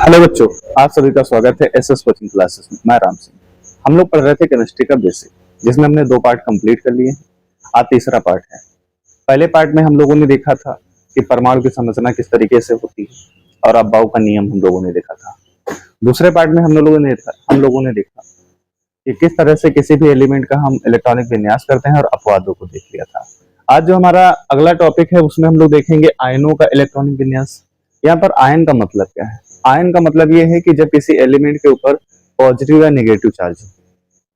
Hello बच्चों, आप सभी का स्वागत है एसएस कोचिंग क्लासेस में। मैं राम सिंह। हम लोग पढ़ रहे थे केमिस्ट्री का बेसिक, जिसमें हमने 2 पार्ट कंप्लीट कर लिए। आज तीसरा पार्ट है। पहले पार्ट में हम लोगों ने देखा था कि परमाणु की संरचना किस तरीके से होती है और अब्बाउ का नियम हम लोगों ने देखा था। दूसरे पार्ट में हम लोगों ने देखा कि किस तरह से किसी भी एलिमेंट का हम इलेक्ट्रॉनिक विन्यास करते हैं और अपवादों को देख लिया था। आज जो हमारा अगला टॉपिक है उसमें हम लोग देखेंगे आयनों का इलेक्ट्रॉनिक विन्यास। यहाँ पर आयन का मतलब क्या है? आयन का मतलब ये है कि जब किसी एलिमेंट के ऊपर पॉजिटिव या नेगेटिव चार्ज हो,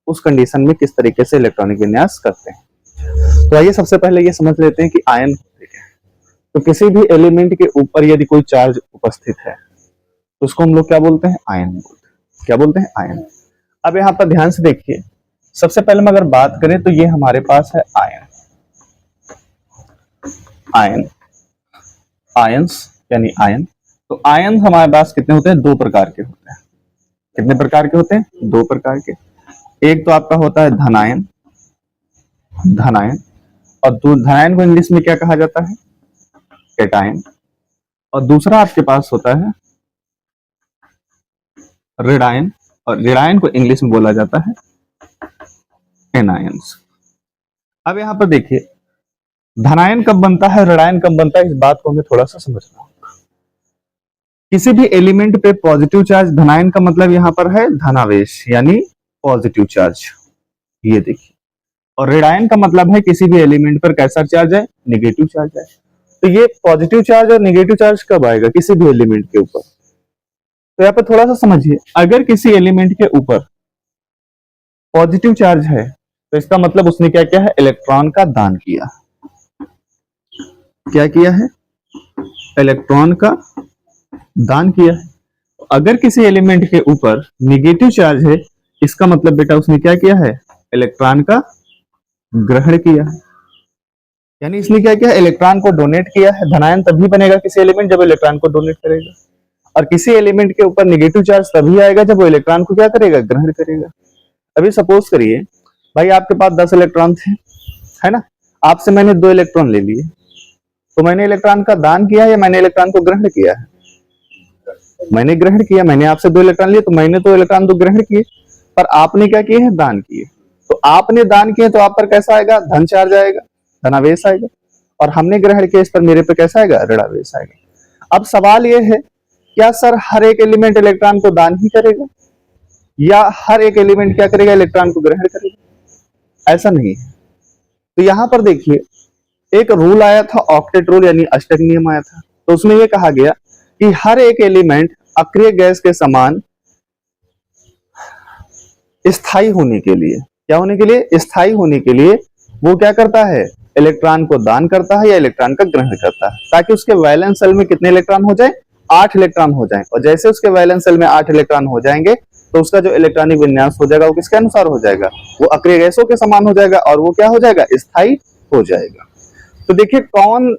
उस कंडीशन में किस तरीके से इलेक्ट्रॉनिक विन्यास करते हैं। तो आइए सबसे पहले ये समझ लेते हैं कि आयन होते क्या है। तो किसी भी एलिमेंट के ऊपर यदि कोई चार्ज उपस्थित है तो उसको हम लोग क्या बोलते हैं? आयन बोलते हैं। क्या बोलते हैं? आयन। अब यहाँ पर ध्यान से देखिए, सबसे पहले हम अगर बात करें तो ये हमारे पास है आयन। आयन, आयंस यानी आयन। तो आयन हमारे पास कितने होते हैं? 2 प्रकार के होते हैं। कितने प्रकार के होते हैं? 2 प्रकार के। एक तो आपका होता है धनायन, धनायन, और धनायन को इंग्लिश में क्या कहा जाता है? कैटायन। और दूसरा आपके पास होता है ऋणायन, और ऋणायन को इंग्लिश में बोला जाता है एनायंस। अब यहां पर देखिए, धनायन कब बनता है, ऋणायन कब बनता है, इस बात को हमें थोड़ा सा समझना होगा। किसी भी एलिमेंट पे पॉजिटिव चार्ज, धनायन का मतलब यहां पर है धनावेश यानी पॉजिटिव चार्ज, ये देखिए। और ऋणायन का मतलब है किसी भी एलिमेंट पर कैसा चार्ज है? नेगेटिव चार्ज है। तो ये पॉजिटिव चार्ज और नेगेटिव चार्ज कब आएगा किसी भी एलिमेंट के ऊपर? तो यहाँ पर थोड़ा सा समझिए, अगर किसी एलिमेंट के ऊपर पॉजिटिव चार्ज है तो इसका मतलब उसने क्या किया है? इलेक्ट्रॉन का दान किया। क्या किया है? इलेक्ट्रॉन का दान किया है। अगर किसी एलिमेंट के ऊपर निगेटिव चार्ज है, इसका मतलब बेटा उसने क्या किया है? इलेक्ट्रॉन का ग्रहण किया है। यानी इसने क्या किया? इलेक्ट्रॉन को डोनेट किया है। धनायन तभी बनेगा किसी एलिमेंट जब इलेक्ट्रॉन को डोनेट करेगा, और किसी एलिमेंट के ऊपर निगेटिव चार्ज तभी आएगा जब वो इलेक्ट्रॉन को क्या करेगा? ग्रहण करेगा। अभी सपोज करिए भाई, आपके पास 10 इलेक्ट्रॉन थे, है ना? आपसे मैंने 2 इलेक्ट्रॉन ले लिए, तो मैंने इलेक्ट्रॉन का दान किया या मैंने इलेक्ट्रॉन को ग्रहण किया है? मैंने ग्रहण किया। मैंने आपसे 2 इलेक्ट्रॉन लिए तो मैंने तो इलेक्ट्रॉन तो ग्रहण किए, पर आपने क्या किए हैं? दान किए। तो आपने दान किए तो आप पर कैसा आएगा? धन चार्ज आएगा, धनावेश आएगा। और हमने ग्रहण किया, इस पर मेरे पे कैसा आएगा? ऋणावेश आएगा। अब सवाल यह है, क्या सर हर एक एलिमेंट इलेक्ट्रॉन को दान ही करेगा या हर एक एलिमेंट क्या करेगा? इलेक्ट्रॉन को ग्रहण करेगा? ऐसा नहीं है। तो यहां पर देखिए, एक रूल आया था, ऑक्टेट रूल यानी अष्टक नियम आया था। तो उसमें यह कहा गया कि हर एक एलिमेंट अक्रिय गैस के समान स्थायी होने के लिए, क्या होने के लिए? स्थायी होने के लिए वो क्या करता है? इलेक्ट्रॉन को दान करता है या इलेक्ट्रॉन का ग्रहण करता है, ताकि उसके वैलेंस शेल में कितने इलेक्ट्रॉन हो जाए? 8 इलेक्ट्रॉन हो जाए। और जैसे उसके वैलेंस शेल में 8 इलेक्ट्रॉन हो जाएंगे तो उसका जो इलेक्ट्रॉनिक विन्यास हो जाएगा वो किसके अनुसार हो जाएगा? वो अक्रिय गैसों के समान हो जाएगा, और वो क्या हो जाएगा? स्थायी हो जाएगा। तो देखिए, कौन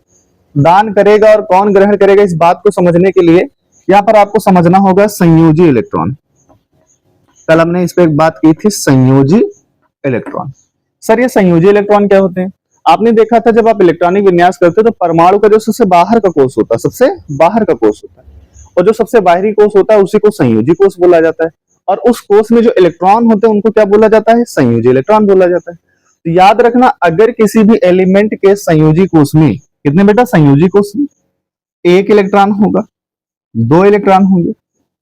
दान करेगा और कौन ग्रहण करेगा, इस बात को समझने के लिए यहाँ पर आपको समझना होगा संयोजी इलेक्ट्रॉन। कल हमने इस पर एक बात की थी, संयोजी इलेक्ट्रॉन। सर ये संयोजी इलेक्ट्रॉन क्या होते हैं? आपने देखा था जब आप इलेक्ट्रॉनिक विन्यास करते हो तो परमाणु का जो सबसे बाहर का कोष होता है, सबसे बाहर का कोष होता है, और जो सबसे बाहरी कोष होता है उसी को संयोजी कोष बोला जाता है। और उस कोष में जो इलेक्ट्रॉन होते हैं उनको क्या बोला जाता है? संयोजी इलेक्ट्रॉन बोला जाता है। तो याद रखना, अगर किसी भी एलिमेंट के संयोजी कोष में कितने बेटा? संयोजी कोष में 1 इलेक्ट्रॉन होगा, 2 इलेक्ट्रॉन होंगे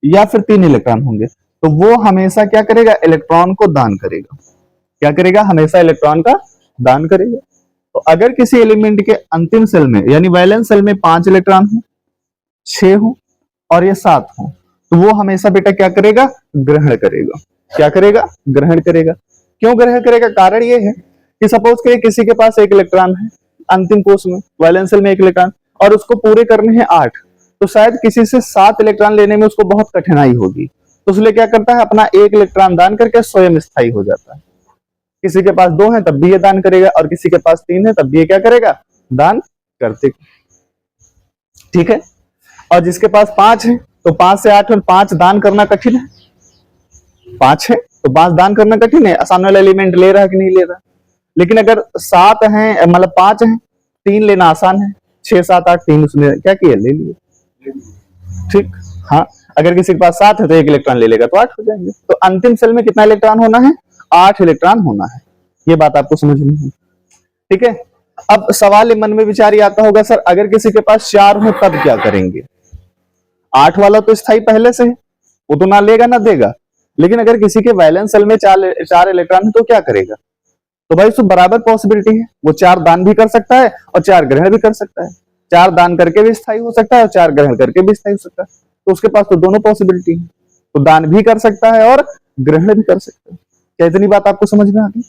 या फिर 3 इलेक्ट्रॉन होंगे, तो वो हमेशा क्या करेगा? इलेक्ट्रॉन को दान करेगा। क्या करेगा? हमेशा इलेक्ट्रॉन का दान करेगा। तो अगर किसी एलिमेंट के अंतिम सेल में यानी वैलेंस सेल में 5 इलेक्ट्रॉन हो, 6 हो और ये 7 हो, तो वो हमेशा बेटा क्या करेगा? ग्रहण करेगा। क्या करेगा? ग्रहण करेगा। क्यों ग्रहण करेगा? कारण ये है कि सपोज करिए किसी के पास 1 इलेक्ट्रॉन है अंतिम कोष में, वैलेंस शेल में 1 इलेक्ट्रॉन, और उसको पूरे करने हैं 8, तो शायद किसी से 7 इलेक्ट्रॉन लेने में उसको बहुत कठिनाई होगी, तो इसलिए क्या करता है? अपना 1 इलेक्ट्रॉन दान करके स्वयं स्थायी हो जाता है। किसी के पास 2 है तब भी ये दान करेगा, और किसी के पास 3 है तब भी ये क्या करेगा? दान करते। ठीक है। और जिसके पास 5 है तो 5 से 8 में 5 दान करना कठिन है। 5 है तो 5 दान करना कठिन है, सामने वाला एलिमेंट ले रहा है कि नहीं ले रहा। लेकिन अगर 7 है, मतलब 5 है, 3 लेना आसान है, 6 7 8 3 उसने क्या किया? ले लिए। ठीक। हाँ, अगर किसी के पास 7 है तो 1 इलेक्ट्रॉन ले लेगा तो 8 हो जाएंगे। तो अंतिम सेल में कितना इलेक्ट्रॉन होना है? 8 इलेक्ट्रॉन होना है। ये बात आपको समझनी है, ठीक है। अब सवाल मन में विचार आता होगा, सर अगर किसी के पास 4 हो तब क्या करेंगे? 8 वाला तो स्थायी पहले से है, वो तो ना लेगा ना देगा। लेकिन अगर किसी के वैलेंस सेल में 4 इलेक्ट्रॉन है तो क्या करेगा? तो भाई उसको बराबर पॉसिबिलिटी है, वो 4 दान भी कर सकता है और 4 ग्रहण भी कर सकता है। 4 दान करके भी स्थायी हो सकता है और 4 ग्रहण करके भी स्थायी हो सकता है। तो उसके पास तो दोनों पॉसिबिलिटी है, तो दान भी कर सकता है और ग्रहण भी कर सकता है। क्या इतनी बात आपको समझ में आ गई?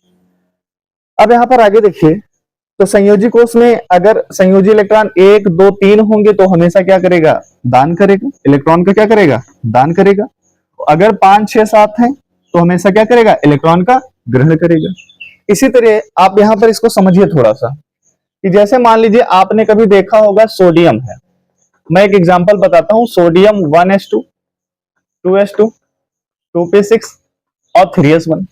अब यहां पर आगे देखिए, तो संयोजी कोष में अगर संयोजी इलेक्ट्रॉन 1, 2, 3 होंगे तो हमेशा क्या करेगा? दान करेगा। इलेक्ट्रॉन का क्या करेगा? दान करेगा। अगर 5, 6, 7 है तो हमेशा क्या करेगा? इलेक्ट्रॉन का ग्रहण करेगा। इसी तरह आप यहां पर इसको समझिए थोड़ा सा, कि जैसे मान लीजिए आपने कभी देखा होगा सोडियम है। मैं एक एग्जांपल बताता हूं, सोडियम 1s2, 2s2, 2p6 और 3s1।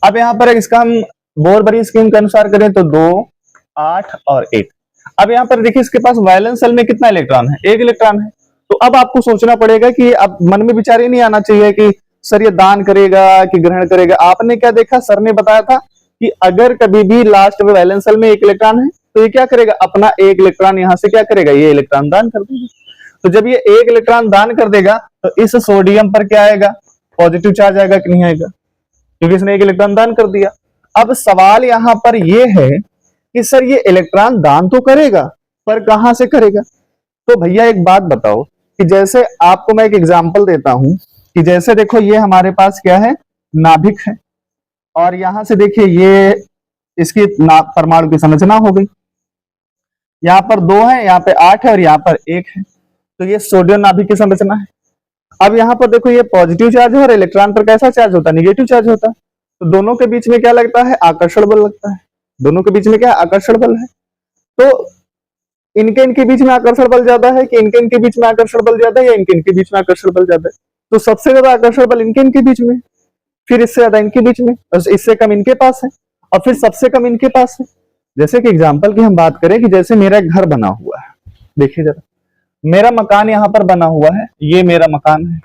अब यहां पर इसका हम बोर-बरी स्कीम के अनुसार करें तो 2, 8 और 1। अब यहां पर देखिए इसके पास वैलेंस सेल में कितना इलेक्ट्रॉन है? 1 इलेक्ट्रॉन है। तो अब आपको सोचना पड़ेगा कि अब मन में विचार ही नहीं आना चाहिए कि सर ये दान करेगा कि ग्रहण करेगा। आपने क्या देखा? सर ने बताया था कि अगर कभी भी लास्ट में वैलेंस सेल में 1 इलेक्ट्रॉन है तो ये क्या करेगा? अपना 1 इलेक्ट्रॉन यहां से क्या करेगा? ये इलेक्ट्रॉन दान कर देगा। तो जब ये 1 इलेक्ट्रॉन दान कर देगा तो इस सोडियम पर क्या आएगा? पॉजिटिव चार्ज आएगा कि नहीं आएगा? क्योंकि इसने 1 इलेक्ट्रॉन दान कर दिया। अब सवाल यहां पर यह है कि सर ये इलेक्ट्रॉन दान तो करेगा, पर कहां से करेगा? तो भैया एक बात बताओ कि जैसे आपको मैं एक एग्जांपल देता हूं कि जैसे देखो ये हमारे पास क्या है? नाभिक है, और यहां से देखिए ये इसकी परमाणु की संरचना हो गई। यहां पर 2 है, यहां पे 8 है और यहां पर 1 है। तो ये सोडियम नाभिक की संरचना है। अब यहां पर देखो ये पॉजिटिव चार्ज है और इलेक्ट्रॉन पर कैसा चार्ज होता है? निगेटिव चार्ज होता है। तो दोनों के बीच में क्या लगता है? आकर्षण बल लगता है। दोनों के बीच में क्या? आकर्षण बल है। तो इनके बीच में आकर्षण बल ज्यादा है कि इनके बीच में आकर्षण बल ज्यादा है, या इनके बीच में आकर्षण बल ज्यादा है? तो सबसे ज्यादा आकर्षण बल इनके बीच में, फिर इससे ज्यादा इनके बीच में, इससे कम इनके पास है, और फिर सबसे कम इनके पास है। जैसे कि एग्जांपल की हम बात करें कि जैसे मेरा एक घर बना हुआ है, देखिए जरा, मेरा मकान यहाँ पर बना हुआ है, ये मेरा मकान है,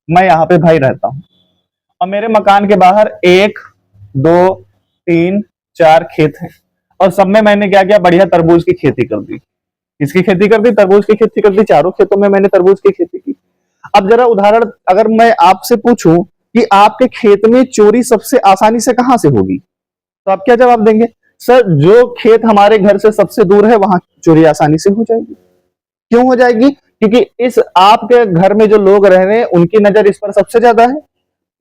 मैं यहाँ पे भाई रहता हूँ, और मेरे मकान के बाहर 1, 2, 3, 4 खेत हैं, और सब में मैंने क्या किया? बढ़िया तरबूज की खेती कर दी। किसकी खेती कर दी? तरबूज की खेती कर दी। चारों खेतों में मैंने तरबूज की खेती की। अब जरा उदाहरण अगर मैं आपसे पूछूं कि आपके खेत में चोरी सबसे आसानी से कहां से होगी, तो आप क्या जवाब देंगे? सर जो खेत हमारे घर से सबसे दूर है वहां चोरी आसानी से हो जाएगी। क्यों हो जाएगी? क्योंकि इस आपके घर में जो लोग रह रहे हैं उनकी नजर इस पर सबसे ज्यादा है,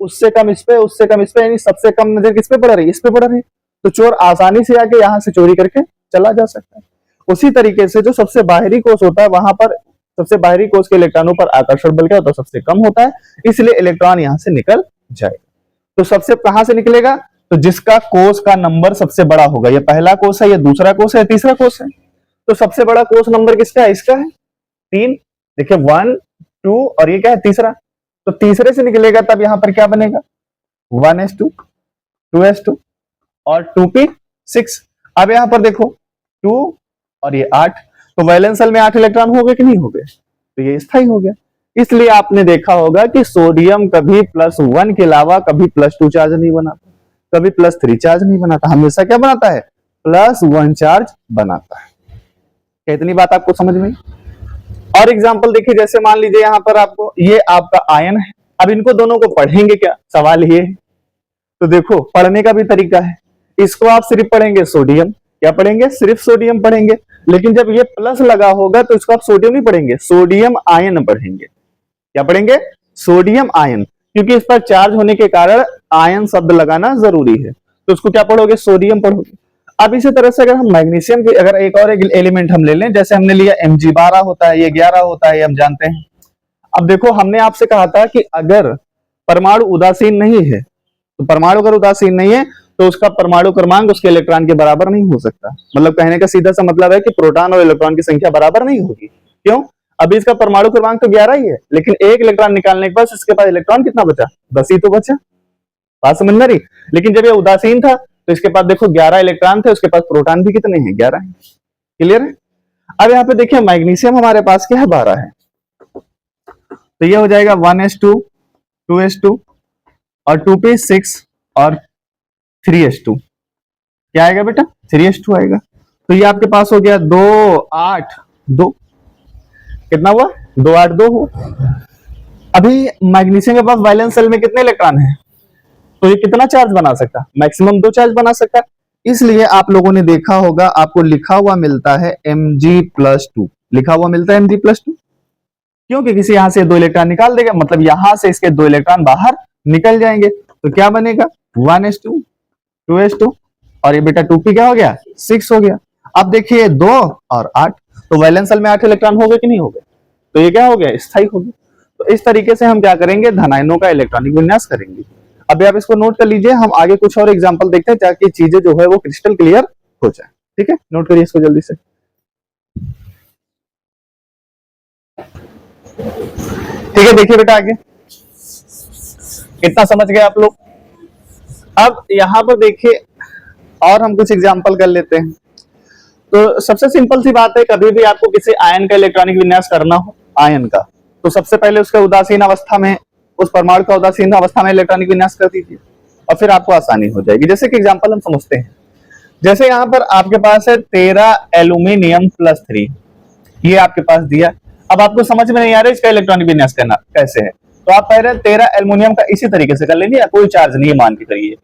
उससे कम इस पे, उससे कम इस पे, यानी सबसे कम नजर किस पे पड़ रही है? इस पे पड़ रही है। तो चोर आसानी से आके यहां से चोरी करके चला जा सकता है। उसी तरीके से जो सबसे बाहरी कोष होता है वहां पर सबसे बाहरी कोष के इलेक्ट्रॉनों पर आकर्षण बल क्या होता है? सबसे कम होता है, इसलिए इलेक्ट्रॉन यहां से निकल जाएगा। तो सबसे कहां से निकलेगा? तो जिसका कोष का नंबर सबसे बड़ा होगा। ये पहला कोष है, ये दूसरा कोष है, तीसरा कोष है। तो सबसे बड़ा कोष नंबर किसका है? इसका है, 3। देखिए 1, 2 और ये क्या है? तीसरा। तो तीसरे से निकलेगा, तब यहां पर क्या बनेगा? 1s2, 2s2 और 2p6। अब यहां पर देखो 2 और ये 8, तो वैलेंस सेल में 8 इलेक्ट्रॉन हो गए कि नहीं हो गए? तो ये स्थायी हो गया। इसलिए आपने देखा होगा कि सोडियम कभी +1 के अलावा कभी +2 चार्ज नहीं बनाता, कभी +3 चार्ज नहीं बनाता, हमेशा क्या बनाता है? +1 चार्ज बनाता है। क्या इतनी बात आपको समझ में? और एग्जांपल देखिए, जैसे मान लीजिए यहां पर आपको ये आपका आयन है। अब इनको दोनों को पढ़ेंगे क्या? सवाल ये है। तो देखो पढ़ने का भी तरीका है। इसको आप सिर्फ पढ़ेंगे सोडियम, क्या पढ़ेंगे? सिर्फ सोडियम पढ़ेंगे। लेकिन जब ये प्लस लगा होगा तो इसको आप सोडियम नहीं पढ़ेंगे, सोडियम आयन पढ़ेंगे। क्या पढ़ेंगे? सोडियम आयन, क्योंकि इस पर चार्ज होने के कारण आयन शब्द लगाना जरूरी है। तो उसको क्या पढ़ोगे? सोडियम पढ़ोगे। अब इसी तरह से अगर हम मैग्नीशियम की अगर एक और एलिमेंट हम ले लें, जैसे हमने लिया Mg12 होता है, ये 11 होता है, ये हम जानते हैं। अब देखो हमने आपसे कहा था कि अगर परमाणु उदासीन नहीं है, तो परमाणु अगर उदासीन नहीं है तो उसका परमाणु क्रमांक उसके इलेक्ट्रॉन के बराबर नहीं हो सकता। मतलब कहने का सीधा सा मतलब है कि प्रोटॉन और इलेक्ट्रॉन की संख्या बराबर नहीं होगी। क्यों? अभी इसका परमाणु क्रमांक तो 11 ही है, लेकिन 1 इलेक्ट्रॉन निकालने के बाद इसके पास इलेक्ट्रॉन कितना बचा? 10 ही तो बचा। बात समझ में रही? लेकिन जब ये उदासीन था तो इसके पास देखो 11 इलेक्ट्रॉन थे, उसके पास प्रोटॉन भी कितने हैं? 11 है। क्लियर है? अब यहाँ पे देखिए मैग्नीशियम हमारे पास क्या है? 12 है। तो तो ये हो जाएगा 1s2 2s2 और 2p6 और 3s2। क्या आएगा बेटा? 3s2 आएगा। तो ये आपके पास हो गया 2 8 2, कितना हुआ? 2 8 2 हो। अभी मैग्नीशियम के पास वैलेंस शेल में कितने इलेक्ट्रॉन है? तो ये कितना चार्ज बना सकता है? मैक्सिमम 2 चार्ज बना सकता है। इसलिए आप लोगों ने देखा होगा आपको लिखा हुआ मिलता है Mg+2, लिखा हुआ मिलता है Mg+2, क्योंकि किसी यहां से 2 इलेक्ट्रॉन निकाल देगा, मतलब यहां से इसके 2 इलेक्ट्रॉन बाहर निकल जाएंगे। तो क्या बनेगा? 1s2 2s2 और ये बेटा 2p क्या हो गया? 6 हो गया। अब देखिए 2 और 8, तो वैलेंस शेल में 8 इलेक्ट्रॉन हो गए कि नहीं हो गए? तो ये क्या हो गया? स्थायी हो गया। तो इस तरीके से हम क्या करेंगे? धनायनों का इलेक्ट्रॉनिक विन्यास करेंगे। अभी आप इसको नोट कर लीजिए, हम आगे कुछ और एग्जांपल देखते हैं ताकि चीजें जो है वो क्रिस्टल क्लियर हो जाए। ठीक है, नोट करिए इसको जल्दी से। ठीक है, देखिए बेटा आगे कितना समझ गए आप लोग। अब यहां पर देखिए और हम कुछ एग्जांपल कर लेते हैं। तो सबसे सिंपल सी बात है, कभी भी आपको किसी आयन का इलेक्ट्रॉनिक विन्यास करना हो आयन का, तो सबसे पहले उसके उदासीन अवस्था में, उस परमाणु का उदासीन अवस्था में इलेक्ट्रॉनिक विन्यास कर दीजिए और फिर आपको आसानी हो जाएगी। जैसे कि एग्जांपल हम समझते हैं, जैसे यहाँ पर आपके पास है 13 एल्यूमिनियम प्लस 3, ये आपके पास दिया। अब आपको समझ में नहीं आ रहा इसका इलेक्ट्रॉनिक विन्यास करना कैसे है, तो आप पहले 13 एल्यूमिनियम का इसी तरीके से कर लेंगे, कोई चार्ज नहीं है मान के करिए।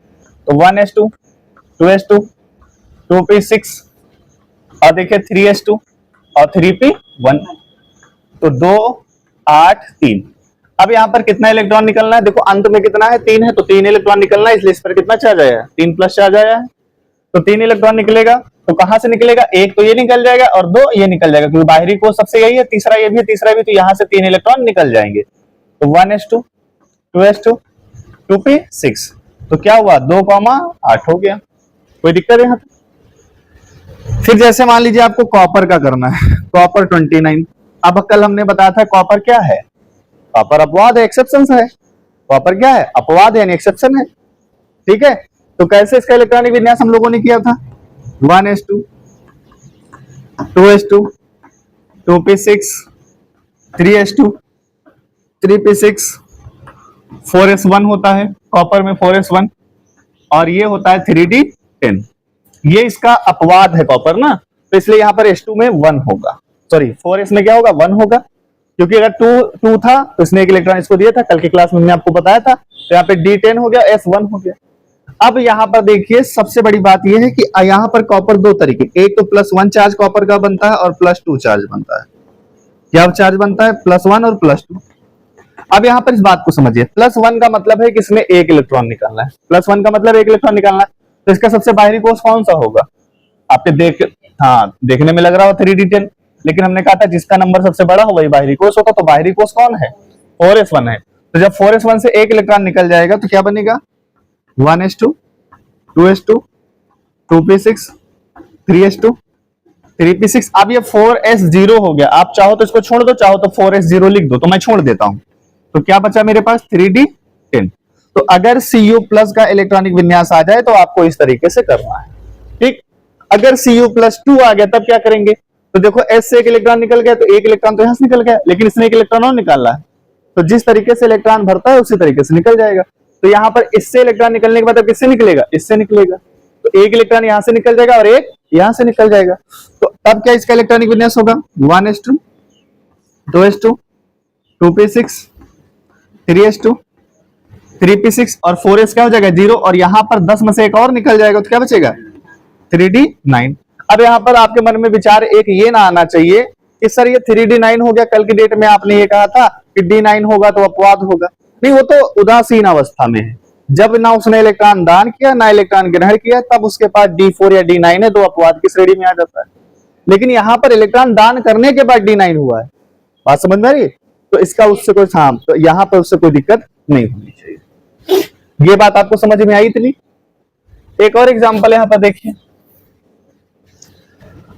तो 1s2 2s2 2p6 और देखिए 3s2 और 3p1, तो 2 8 3। अब यहाँ पर कितना इलेक्ट्रॉन निकलना है? देखो अंत में कितना है? 3 है, तो 3 इलेक्ट्रॉन निकलना है, इसलिए इस पर कितना चार्ज आया है? 3 प्लस चार्ज आया है, तो 3 इलेक्ट्रॉन निकलेगा। तो कहां से निकलेगा? एक तो ये निकल जाएगा और 2 ये निकल जाएगा, क्योंकि बाहरी कोश सबसे यही है, तीसरा ये भी है, तीसरा भी, तो यहां से 3 इलेक्ट्रॉन निकल जाएंगे। तो 1s2 2s2 2p6, तो क्या हुआ? 2, 8 हो गया। कोई दिक्कत है यहाँ पे? फिर जैसे मान लीजिए आपको कॉपर का करना है, कॉपर 29। अब कल हमने बताया था कॉपर क्या है? कॉपर अपवाद है, एक्सेप्शन है। कॉपर क्या है? अपवाद है, यानी एक्सेप्शन है। ठीक है, तो कैसे इसका इलेक्ट्रॉनिक विन्यास हम लोगों ने किया था? 1s2 2s2 2p6 3s2 3p6 4s1 होता है कॉपर में, 4s1, और ये होता है 3d10। ये इसका अपवाद है कॉपर ना, तो इसलिए यहां पर s2 में 1 होगा, सॉरी 4s में क्या होगा? 1 होगा, क्योंकि अगर 2 था तो इसने एक इलेक्ट्रॉन इसको दिया था, कल की क्लास में मैंने आपको बताया था। तो यहाँ पे d10 हो गया, s1 हो गया। अब यहाँ पर देखिए सबसे बड़ी बात यह है कि यहाँ पर कॉपर 2 तरीके, एक तो +1 चार्ज कॉपर का बनता है और +2 चार्ज बनता है। क्या चार्ज बनता है? +1 और +2। अब यहाँ पर इस बात को समझिए, +1 का मतलब है कि इसमें एक इलेक्ट्रॉन निकालना है, +1 का मतलब एक इलेक्ट्रॉन निकालना है, तो इसका सबसे बाहरी कोश कौन सा होगा? आपके देखने में लग रहा हो 3d10, लेकिन हमने कहा था जिसका नंबर सबसे बड़ा हो वही बाहरी कोश होगा, तो बाहरी कोश कौन है? 4s1 है। तो जब 4s1 से एक इलेक्ट्रॉन निकल जाएगा तो क्या बनेगा? 1s2 2s2 2p6 3s2 3p6। अब ये 4s0 हो गया, आप चाहो तो इसको छोड़ दो, चाहो तो 4s0 लिख दो, तो मैं छोड़ देता हूं। तो क्या बचा मेरे पास? 3d10। तो अगर Cu+ का इलेक्ट्रॉनिक विन्यास आ जाए तो आपको इस तरीके से करना है। ठीक, अगर Cu+2 आ गया तब क्या करेंगे? तो देखो S से एक इलेक्ट्रॉन निकल गया, तो एक इलेक्ट्रॉन तो यहां से निकल गया, लेकिन इसने एक इलेक्ट्रॉन और निकाला है, तो जिस तरीके से इलेक्ट्रॉन भरता है उसी तरीके से निकल जाएगा। तो यहाँ पर इससे इलेक्ट्रॉन निकलने के बाद किससे निकलेगा? इससे निकलेगा, तो एक इलेक्ट्रॉन यहां से निकल जाएगा और एक यहां से निकल जाएगा। तो तब क्या इसका इलेक्ट्रॉनिक विन्यास होगा? 1s2 2s2 2p6 3s2 3p6 और 4s क्या हो जाएगा? 0, और यहां पर 10 में से एक और निकल जाएगा, तो क्या बचेगा? 3d9। अब यहां पर आपके मन में विचार एक ये ना आना चाहिए कि सर ये 3d9 हो गया, कल की डेट में आपने ये कहा था कि d9 होगा तो अपवाद होगा। नहीं, वो तो उदासीन अवस्था में है, जब ना उसने इलेक्ट्रॉन दान किया ना इलेक्ट्रॉन ग्रहण किया, तब उसके पास d4 या d9 है, तो अपवाद की श्रेणी में आ जाता है। लेकिन यहां पर इलेक्ट्रॉन दान करने के बाद d9 हुआ है, बात समझ में आ रही है? तो इसका उससे कोई तो यहां पर उससे कोई दिक्कत नहीं होनी चाहिए। ये बात आपको समझ में आई इतनी? एक और एग्जांपल यहां पर देखिए।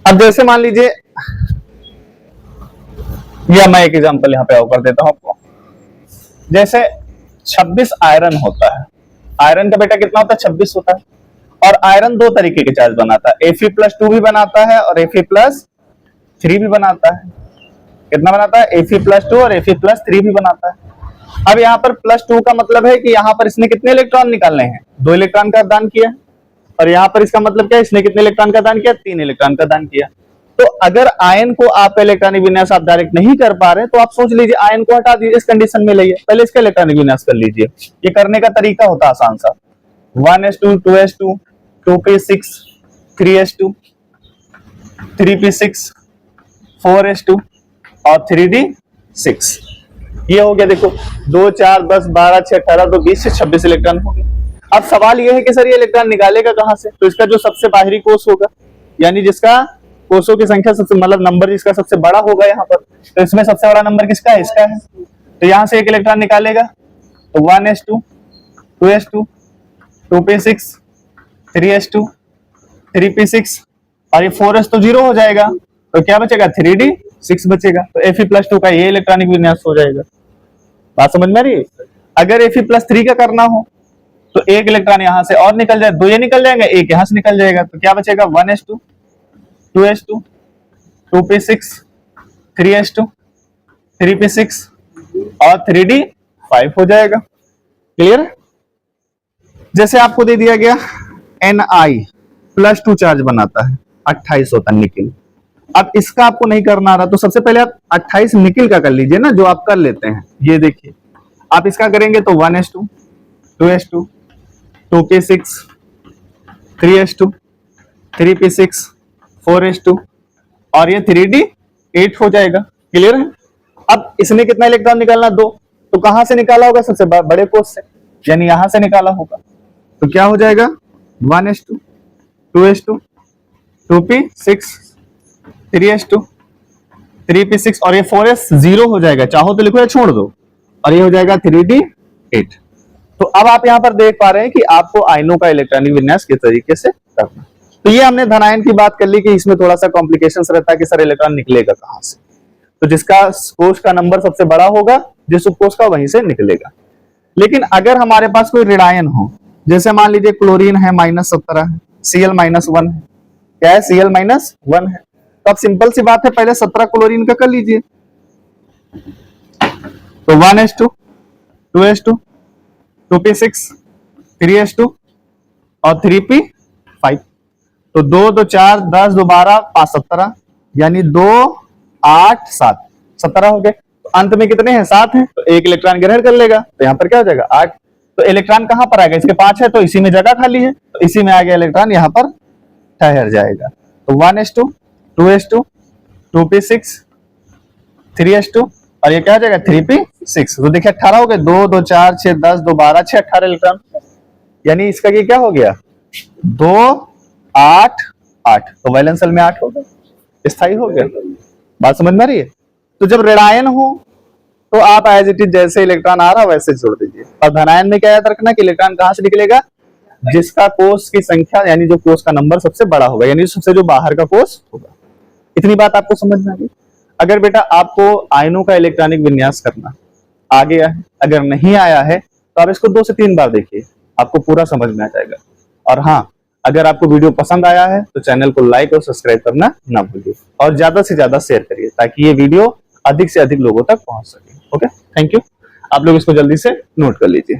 अब जैसे मान लीजिए, या मैं एक एग्जांपल यहां पे और कर देता हूं आपको। जैसे 26 आयरन होता है, आयरन का बेटा कितना होता है? 26 होता है। और आयरन 2 तरीके के चार्ज बनाता है, Fe+2 भी बनाता है और Fe+3 भी बनाता है। कितना बनाता है, Fe+2 और Fe+3 भी बनाता है। अब यहाँ पर +2 का मतलब है कि यहाँ पर इसने कितने इलेक्ट्रॉन निकालने हैं, 2 इलेक्ट्रॉन का दान किया। और यहाँ पर इसका मतलब क्या है, इसने कितने इलेक्ट्रॉन का दान किया, 3 इलेक्ट्रॉन का दान किया। तो अगर आयन को आप इलेक्ट्रॉनिक विन्यास आप डायरेक्ट नहीं कर पा रहे तो आप सोच लीजिए आयन को हटा दीजिए, इस कंडीशन में लाइए, पहले इसका इलेक्ट्रॉनिक विन्यास कर लीजिए। ये करने का तरीका होता है आसान सा, 1s2 2s2 2p6 3s2 3p6 4s2 और 3d6। ये हो गया, देखो 2 4 10 12 6 18 तो 20 से 26 इलेक्ट्रॉन हो गए। अब सवाल ये है कि सर ये इलेक्ट्रॉन निकालेगा कहां से, तो इसका जो सबसे बाहरी कोष होगा, यानी जिसका कोषों की संख्या सबसे मतलब नंबर जिसका सबसे बड़ा होगा यहाँ पर, तो इसमें सबसे बड़ा नंबर किसका है, इसका है। तो यहां से एक इलेक्ट्रॉन निकालेगा, तो 1s2 2s2 2p6 3s2 3p6 और ये 4s तो 0 हो जाएगा, तो क्या बचेगा, 3d6 बचेगा। तो Fe+2 का ये इलेक्ट्रॉनिक विन्यास हो जाएगा। बात समझ में आ रही है। अगर Fe+3 का करना हो तो एक इलेक्ट्रॉन यहां से और निकल जाए, 2 ये निकल जाएंगे, एक यहां से निकल जाएगा, तो क्या बचेगा, 1s2 2s2 2p6 3s2 3p6 और 3d5 हो जाएगा। क्लियर। जैसे आपको दे दिया गया Ni+2 चार्ज बनाता है, 28 होता है निकिल। अब इसका आपको नहीं करना रहा तो सबसे पहले आप 28 निकिल का कर लीजिए ना, जो आप कर लेते हैं। ये देखिए आप इसका करेंगे तो 1s2 2s2 2p6 3s2 3p6 4s2 और ये 3d8 हो जाएगा। क्लियर है। अब इसने कितना इलेक्ट्रॉन निकालना, 2, तो कहां से निकाला होगा, सबसे बड़े कोष से, यानी यहां से निकाला होगा। तो क्या हो जाएगा, 1s2 2s2 2p6 3s2 3p6 और ये 4s 0 हो जाएगा, चाहो तो लिखो या छोड़ दो, और ये हो जाएगा 3d8। तो अब आप यहां पर देख पा रहे हैं कि आपको आयनों का इलेक्ट्रॉनिक विन्यास किस तरीके से करना। तो ये हमने धनायन की बात कर ली कि इसमें थोड़ा सा कॉम्प्लिकेशंस रहता है कि सर इलेक्ट्रॉन निकलेगा कहां से, तो जिसका कोष का नंबर सबसे बड़ा होगा जिस उपकोष का वहीं से निकलेगा। लेकिन अगर हमारे पास कोई ऋणायन हो, जैसे मान लीजिए क्लोरीन है -17 है, Cl-1 है, क्या है, Cl-1 है, तो अब सिंपल सी बात है, पहले 17 क्लोरीन का कर लीजिए। तो 1s2 2s2 2p6 3s2 और 3p5, तो 2 2 4 10 2 12 5 17, यानी 2 8 7 17 हो गए। तो अंत में कितने हैं, 7 हैं, तो एक इलेक्ट्रॉन ग्रहण कर लेगा, तो यहाँ पर क्या हो जाएगा, 8। तो इलेक्ट्रॉन कहां पर आएगा, इसके 5 है तो इसी में जगह खाली है, तो इसी में आ गया इलेक्ट्रॉन, यहाँ पर ठहर जाएगा। तो 1s2 2s2 2p6 3s2 और ये क्या हो जाएगा, 3p6। तो देखिए 18 हो गए, 2 2 4 6 10 2 12 6 18 इलेक्ट्रॉन, यानी इसका ये क्या हो गया, 2 8 8, तो वैलेंस शेल में 8 हो गया, स्थायी हो गया। बात समझ में आ रही है। तो जब ऋणायन हो तो आप एज इट इज जैसे इलेक्ट्रॉन आ रहा वैसे छोड़ दीजिए, और धनायन में क्या याद रखना कि इलेक्ट्रॉन कहां से निकलेगा, जिसका कोष की संख्या यानी जो कोष का नंबर सबसे बड़ा होगा, यानी सबसे जो बाहर का कोष होगा। इतनी बात आपको समझ में आ गई। अगर बेटा आपको आयनों का इलेक्ट्रॉनिक विन्यास करना आ गया है, अगर नहीं आया है तो आप इसको 2 से 3 बार देखिए, आपको पूरा समझ में आ जाएगा। और हाँ, अगर आपको वीडियो पसंद आया है तो चैनल को लाइक और सब्सक्राइब करना ना भूलिए, और ज्यादा से ज्यादा शेयर करिए ताकि ये वीडियो अधिक से अधिक लोगों तक पहुंच सके। Okay, thank you. आप लोग इसको जल्दी से नोट कर लीजिए।